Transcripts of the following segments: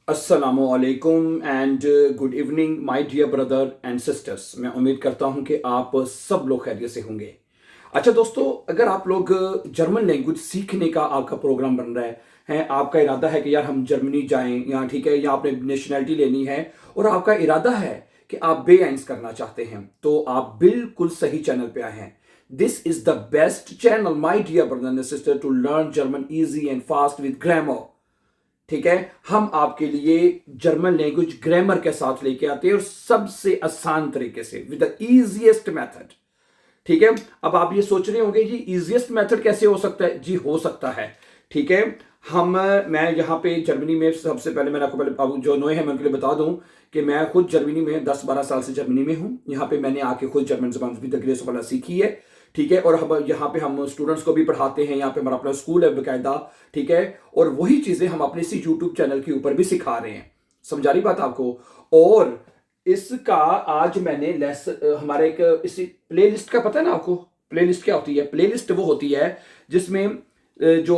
अस्सलामुअलैकुम and good evening my dear brother and sisters. मैं उम्मीद करता हूं कि आप सब लोग खैरियत से होंगे। अच्छा दोस्तों, अगर आप लोग जर्मन लैंग्वेज सीखने का आपका प्रोग्राम बन रहा है, आपका इरादा है कि यार हम जर्मनी जाएं या ठीक है, या आपने नेशनैलिटी लेनी है और आपका इरादा है कि आप बेआइंस करना चाहते हैं, तो आप बिल्कुल सही चैनल पे आए हैं। This is the best channel my dear brother and sister to learn German easy and fast with grammar. ठीक है, हम आपके लिए जर्मन लैंग्वेज ग्रामर के साथ लेके आते हैं और सबसे आसान तरीके से विद द इजीएस्ट मेथड। ठीक है, अब आप ये सोच रहे होंगे जी इजीएस्ट मेथड कैसे हो सकता है? जी हो सकता है। ठीक है, मैं यहाँ पे जर्मनी में सबसे पहले मैंने आपको पहले जो नए हैं मैं उनके लिए बता दूं कि मैं खुद जर्मनी में 10-12 साल से जर्मनी में हूँ। यहाँ पे मैंने आके खुद जर्मन जबान भी ग्रेस वाला सीखी है। ठीक है, और हम यहाँ पे हम स्टूडेंट्स को भी पढ़ाते हैं। यहाँ पे हमारा अपना स्कूल है बकायदा। ठीक है, और वही चीजें हम अपने इसी यूट्यूब चैनल के ऊपर भी सिखा रहे हैं। समझा रही बात आपको? और इसका आज मैंने हमारे एक इसी प्ले लिस्ट का पता है ना आपको? प्ले लिस्ट क्या होती है? प्ले लिस्ट वो होती है जिसमें जो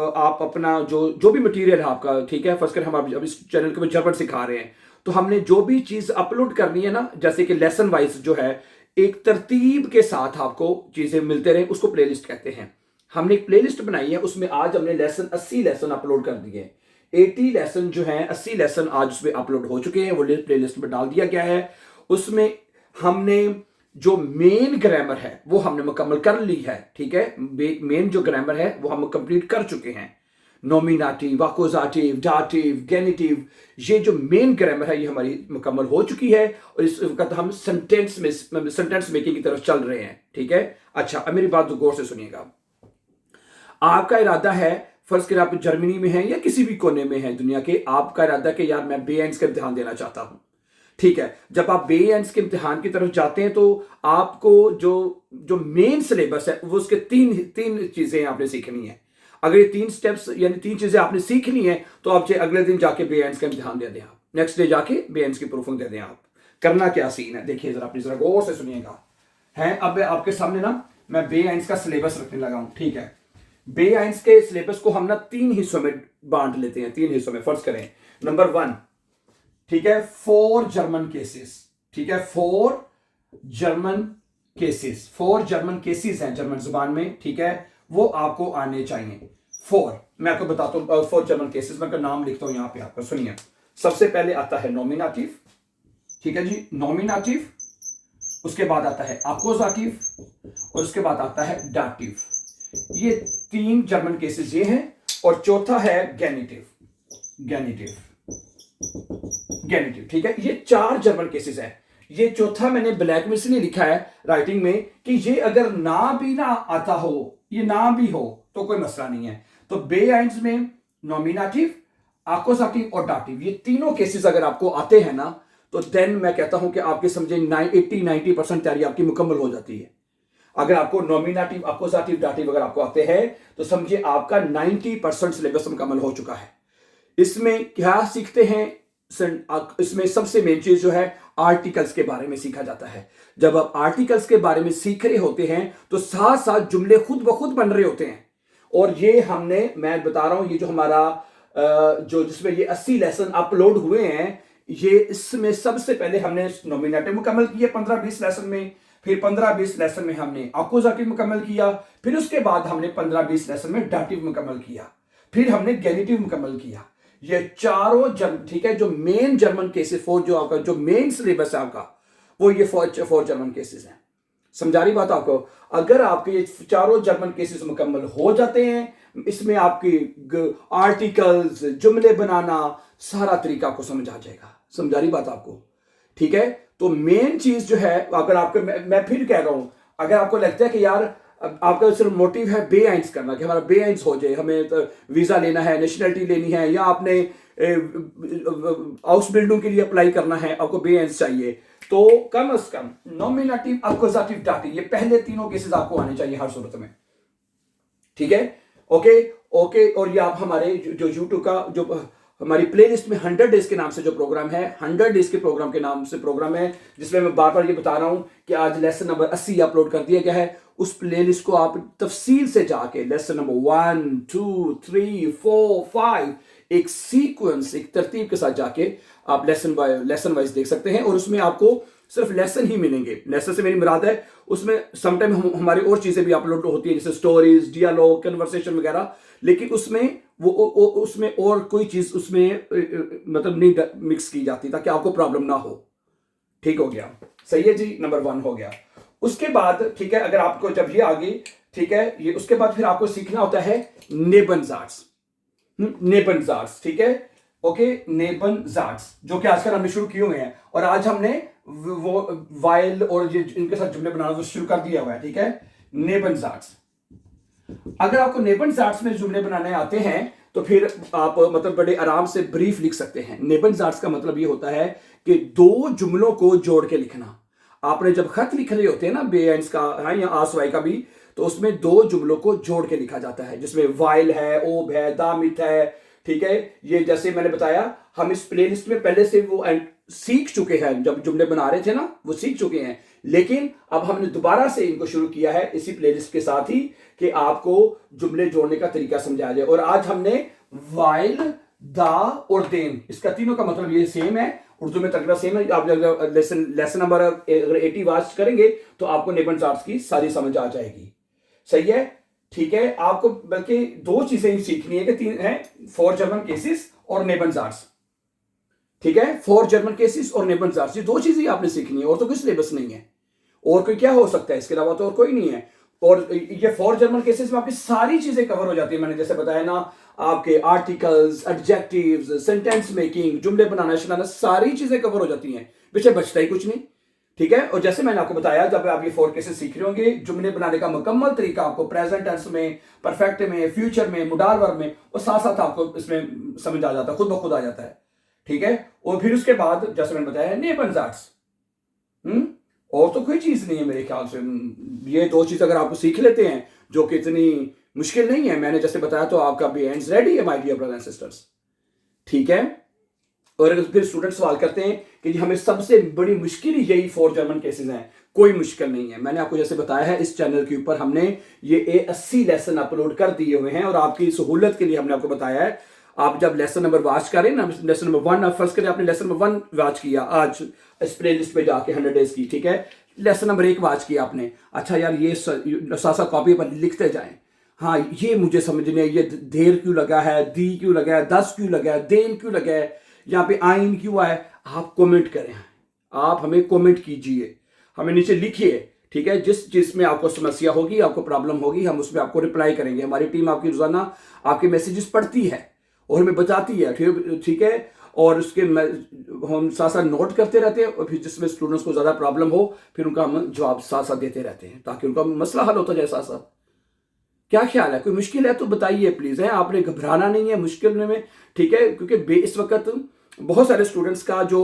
आप अपना जो जो भी मटेरियल है आपका, ठीक है, फर्स्ट कर हम अब इस चैनल के जर्मन सिखा रहे हैं, तो हमने जो भी चीज अपलोड करनी है ना, जैसे कि लेसन वाइज जो है एक तरतीब के साथ आपको चीजें मिलते रहे, उसको प्लेलिस्ट कहते हैं। हमने एक प्लेलिस्ट बनाई है, उसमें आज हमने 80 लेसन अपलोड कर दिए। 80 लेसन जो है, 80 लेसन आज उसमें अपलोड हो चुके हैं, वो प्लेलिस्ट में डाल दिया गया है। उसमें हमने जो मेन ग्रामर है वो हमने मुकम्मल कर ली है। ठीक है, मेन जो ग्रामर है वो हम कंप्लीट कर चुके हैं। नॉमिनेटिव, अक्यूजेटिव, दाटिव, गेनिटिव, ये जो मेन ग्रामर है ये हमारी मुकम्मल हो चुकी है और इस वक्त हम सेंटेंस मेकिंग की तरफ चल रहे हैं। ठीक है, अच्छा अब मेरी बात गौर से सुनिएगा। आपका इरादा है, फर्ज कर आप जर्मनी में हैं या किसी भी कोने में हैं दुनिया के, आपका इरादा कि यार मैं बेएंस का इम्तिहान देना चाहता हूं। ठीक है, जब आप बेएंस के इम्तिहान की तरफ जाते हैं तो आपको जो जो मेन सिलेबस है वो उसके तीन तीन चीजें आपने सीखनी है। अगर ये 3 स्टेप्स यानी 3 चीजें आपने सीख ली हैं तो आप अगले दिन जाके बेएंस का इम्तिहान दे दें, आप नेक्स्ट डे जाके बेएंस की प्रूफिंग दे दें। आप करना क्या सीन है देखिए जरा, अपनी जरा गौर से सुनिएगा। है अब आपके सामने ना मैं बेआइंस का सिलेबस रखने लगा हूं। ठीक है, बेआइंस के सिलेबस को हम ना 3 हिस्सों में बांट लेते हैं। 3 हिस्सों में फर्ज करें। नंबर 1, ठीक है, 4 जर्मन केसेस। ठीक है, 4 जर्मन केसेस, 4 जर्मन केसेस हैं जर्मन जुबान में। ठीक है, वो आपको आने चाहिए 4। मैं आपको बताता हूं 4 जर्मन केसेस, मैं नाम लिखता हूं यहां पे, आपका सुनिए। सबसे पहले आता है नॉमिनेटिव। ठीक है जी, नॉमिनेटिव। उसके बाद आता है अक्यूजेटिव और उसके बाद आता है डाटिव। ये 3 जर्मन केसेस ये हैं। और चौथा है गेनिटिव। गेनिटिव, गेनिटिव। ठीक है, ये 4 जर्मन केसेस है। ये चौथा मैंने ब्लैक में इसलिए लिखा है राइटिंग में कि ये अगर ना भी ना आता हो, ये ना भी हो तो कोई मसला नहीं है। तो बेआइंस में नॉमिनेटिव, अक्यूजेटिव और डाटिव, ये तीनों केसेस अगर आपको आते हैं ना तो देन मैं कहता हूं कि आपके समझे 80-90% तैयारी आपकी मुकम्मल हो जाती है। अगर आपको नॉमिनेटिव, अक्यूजेटिव, डाटिव अगर आपको आते हैं तो समझिए आपका 90% सिलेबस मुकम्मल हो चुका है। इसमें क्या सीखते हैं? इसमें सबसे मेन चीज जो है आर्टिकल्स के बारे में सीखा जाता है। जब आप आर्टिकल्स के बारे में सीख रहे होते हैं तो साथ साथ जुमले खुद ब खुद बन रहे होते हैं। और ये हमने, मैं बता रहा हूं, ये जो हमारा जो जिसमें ये 80 लेसन अपलोड हुए हैं, ये इसमें सबसे पहले हमने नॉमिनेटिव मुकम्मल किया 15-20 लेसन में, फिर 15-20 लेसन में हमने अक्यूजेटिव मुकम्मल किया, फिर उसके बाद हमने 15-20 लेसन में डाटिव मुकम्मल किया, फिर हमने गेनिटिव मुकम्मल किया। ये चारों ठीक है, जो मेन जर्मन केसेस 4 जो आपका जो मेन सिलेबस है आपका वो ये 4 जर्मन केसेस हैं। समझा रही बात आपको? अगर आपके ये चारों जर्मन केसेस मुकम्मल हो जाते हैं, इसमें आपकी आर्टिकल्स, जुमले बनाना, सारा तरीका आपको समझ आ जाएगा। समझा रही बात आपको? ठीक है, तो मेन चीज जो है, अगर आपको मैं फिर कह रहा हूं, अगर आपको लगता है कि यार आपका सिर्फ मोटिव है बेआइंस करना, कि हमारा बेआइंस हो जाए, हमें तो वीजा लेना है, नेशनलिटी लेनी है, या आपने हाउस बिल्डिंग के लिए अप्लाई करना है, आपको बेआइंस चाहिए, तो कम से कम नॉमिनेटिव, अक्यूजेटिव, डाटिव, ये पहले तीनों केसेस आपको आने चाहिए हर सूरत में। ठीक है, ओके ओके। और ये आप हमारे जो यूट्यूब का जो हमारी प्लेलिस्ट में 100 डेज के नाम से जो प्रोग्राम है, 100 डेज के प्रोग्राम के नाम से प्रोग्राम है, जिसमें मैं बार बार ये बता रहा हूं कि आज लेसन नंबर 80 अपलोड कर दिया गया है। उस प्लेलिस्ट को आप तफसील से जाके लेसन नंबर 1, 2, 3, 4, 5 एक सीक्वेंस, एक तरतीब के साथ जाके आप लेसन वाइज देख सकते हैं, और उसमें आपको सिर्फ लेसन ही मिलेंगे। लेसन से मेरी मुराद है उसमें समटाइम हमारी और चीजें भी अपलोड होती है, जैसे स्टोरीज, डियालॉग, कन्वर्सेशन वगैरह, लेकिन उसमें उसमें और कोई चीज उसमें मतलब नहीं मिक्स की जाती ताकि आपको प्रॉब्लम ना हो। ठीक हो गया, सही है जी, नंबर 1 हो गया। उसके बाद ठीक है, अगर आपको जब ये आ गई, ठीक है, ये उसके बाद फिर आपको सीखना होता है नेबनजार्ट्स। नेबनजार्ट्स, ठीक है, ओके, नेबनजार्ट्स जो कि आजकल हमने शुरू किए हुए हैं, और आज हमने वो वाइल और ये इनके साथ जुमले बनाना वो शुरू कर दिया हुआ है। ठीक है, नेबनजार्ट्स। अगर आपको नेबनजार्ट्स में जुमले बनाने आते हैं तो फिर आप मतलब बड़े आराम से ब्रीफ लिख सकते हैं। नेबनजार्ट्स का मतलब ये होता है कि 2 जुमलों को जोड़ के लिखना। आपने जब खत लिख रहे होते हैं ना, बेएंस का है या आसवाई का भी, तो उसमें 2 जुमलों को जोड़ के लिखा जाता है, जिसमें वाइल है, ओब है, दामित है। ठीक है, ये जैसे मैंने बताया, हम इस प्लेलिस्ट में पहले से वो सीख चुके हैं, जब जुमले बना रहे थे ना वो सीख चुके हैं, लेकिन अब हमने दोबारा से इनको शुरू किया है इसी प्लेलिस्ट के साथ ही कि आपको जुमले जोड़ने का तरीका समझाया जाए। और आज हमने वाइल, दा और देन, इसका तीनों का मतलब ये सेम है, उर्दू में तकरीबन सेम है। आप लेसन नंबर अगर 80 वॉच करेंगे तो आपको नेबनजार्ट्स की सारी समझ आ जाएगी। सही है, ठीक है, आपको बल्कि 2 चीजें ही सीखनी है कि 3 है, 4 जर्मन केसेस और नेबनजार्ट्स। ठीक है, 4 जर्मन केसेस और नेबनजार्ट्स, ये 2 चीजें ही आपने सीखनी है, और तो कोई सिलेबस नहीं है, और कोई क्या हो सकता है इसके अलावा, तो और कोई नहीं है। और ये 4 जर्मन केसेस में आपकी सारी चीजें कवर हो जाती है। मैंने जैसे बताया ना, आपके आर्टिकल्स, एडजेक्टिव्स, सेंटेंस मेकिंग, जुमले बनाना शनाना, सारी चीजें कवर हो जाती हैं, पीछे बचता ही कुछ नहीं। ठीक है, और जैसे मैंने आपको बताया, जब आप ये 4 केसेस सीख रहे होंगे, जुमले बनाने का मुकम्मल तरीका आपको प्रेजेंट टेंस में, परफेक्ट में, फ्यूचर में, मोडाल वर्ब में, और साथ साथ आपको इसमें समझ आ जाता है, खुद ब खुद आ जाता है। ठीक है, और फिर उसके बाद जैसे मैंने बताया नेबनजार्ट्स, और तो कोई चीज नहीं है मेरे ख्याल से। ये 2 चीज अगर आपको सीख लेते हैं, जो कि इतनी मुश्किल नहीं है, मैंने जैसे बताया, तो आपका बी एंड्स रेडी है my dear brothers and sisters. ठीक है, और अगर फिर स्टूडेंट सवाल करते हैं कि हमें सबसे बड़ी मुश्किल यही 4 जर्मन केसेस हैं, कोई मुश्किल नहीं है। मैंने आपको जैसे बताया है, इस चैनल के ऊपर हमने ये 80 लेसन अपलोड कर दिए हुए हैं, और आपकी सहूलत के लिए हमने आपको बताया है, आप जब लेसन नंबर वॉच करें ना, लेसन नंबर 1 आप फर्स्ट करें, आपने लेसन नंबर 1 वॉच किया आज इस प्ले लिस्ट पे जाके 100 डेज की। ठीक है, लेसन नंबर 1 वॉच किया आपने, अच्छा यार ये सासा कॉपी पर लिखते जाएं, हाँ ये मुझे समझने, ये देर क्यों लगा है, दी क्यों लगा है, 10 क्यों लगा है, देन क्यों लगा है, यहाँ पे आइन क्यों आए। आप कमेंट करें, आप हमें कमेंट कीजिए, हमें नीचे लिखिए। ठीक है, जिस जिसमें आपको समस्या होगी, आपको प्रॉब्लम होगी, हम उसमें आपको रिप्लाई करेंगे। हमारी टीम आपकी रोजाना आपके मैसेजेस पढ़ती है और हमें बताती है। ठीक है, और उसके हम साथ साथ नोट करते रहते हैं, और फिर जिसमें स्टूडेंट्स को ज़्यादा प्रॉब्लम हो, फिर उनका हम जवाब साथ साथ देते रहते हैं, ताकि उनका मसला हल होता जाए साथ साथ। क्या ख्याल है, कोई मुश्किल है तो बताइए प्लीज़, है आपने घबराना नहीं है मुश्किल में। ठीक है, क्योंकि इस वक्त बहुत सारे स्टूडेंट्स का जो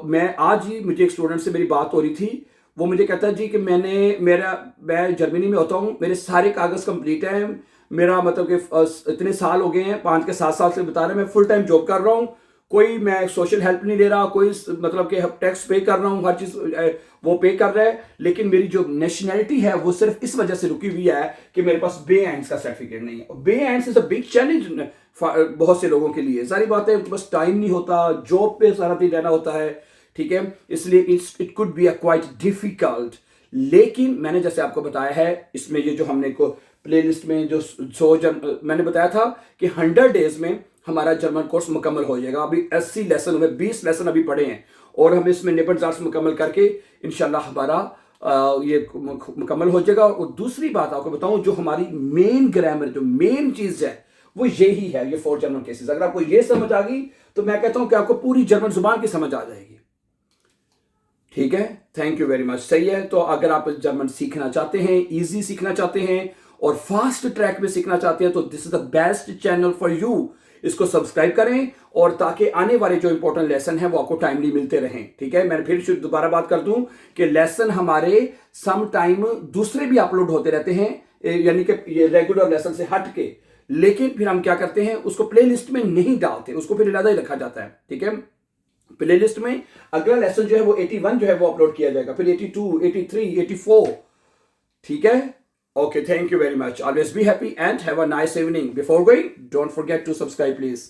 मैं आज ही मुझे एक स्टूडेंट से मेरी बात हो रही थी, वो मुझे कहता है जी कि मैं जर्मनी में होता हूँ, मेरे सारे कागज़ कंप्लीट हैं, मेरा मतलब कि इतने साल हो गए हैं, 5 के 7 साल से बता रहे, मैं फुल टाइम जॉब कर रहा हूँ, कोई मैं सोशल हेल्प नहीं ले रहा, कोई मतलब कि टैक्स पे कर रहा हूँ, हर चीज़ वो पे कर रहा है, लेकिन मेरी जो नेशनैलिटी है वो सिर्फ इस वजह से रुकी हुई है कि मेरे पास बे एंड्स का सर्टिफिकेट नहीं है। Bay ends is a big challenge बहुत से लोगों के लिए, सारी बातें उनके पास टाइम नहीं होता, जॉब पे सारा दिन रहना होता है। ठीक है, इसलिए it could be a quite difficult, लेकिन मैंने जैसे आपको बताया है, इसमें ये जो हमने को प्लेलिस्ट में जो मैंने बताया था कि 100 डेज में हमारा जर्मन कोर्स मुकम्मल हो जाएगा। अभी 80 लेसन में 20 लेसन अभी पढ़े हैं, और हम इसमें नेबनजार्ट्स मुकम्मल करके इंशाल्लाह हमारा ये मुकम्मल हो जाएगा। और दूसरी बात आपको बताऊं, जो हमारी मेन ग्रामर, जो मेन चीज़ है वो यही है, ये 4 जर्मन केसेस। अगर आपको ये समझ आ गई तो मैं कहता हूं कि आपको पूरी जर्मन जुबान की समझ आ जाएगी। ठीक है, थैंक यू वेरी मच। सही है, तो अगर आप जर्मन सीखना चाहते हैं, इजी सीखना चाहते हैं और फास्ट ट्रैक में सीखना चाहते हैं, तो this is the best channel for you. इसको सब्सक्राइब करें, और ताकि आने वाले जो इंपॉर्टेंट लेसन है वो आपको टाइमली मिलते रहें। ठीक है, मैंने फिर दोबारा बात कर दूं कि लेसन हमारे सम टाइम दूसरे भी अपलोड होते रहते हैं, यानी कि ये रेगुलर लेसन से हट के, लेकिन फिर हम क्या करते हैं, उसको प्ले लिस्ट में नहीं डालते, उसको फिर अलग ही रखा जाता है। ठीक है, प्ले लिस्ट में अगला लेसन जो है वो 81 जो है वो अपलोड किया जाएगा, फिर 82, 83, 84। ठीक है, okay, thank you very much. Always be happy and have a nice evening. Before going, don't forget to subscribe please.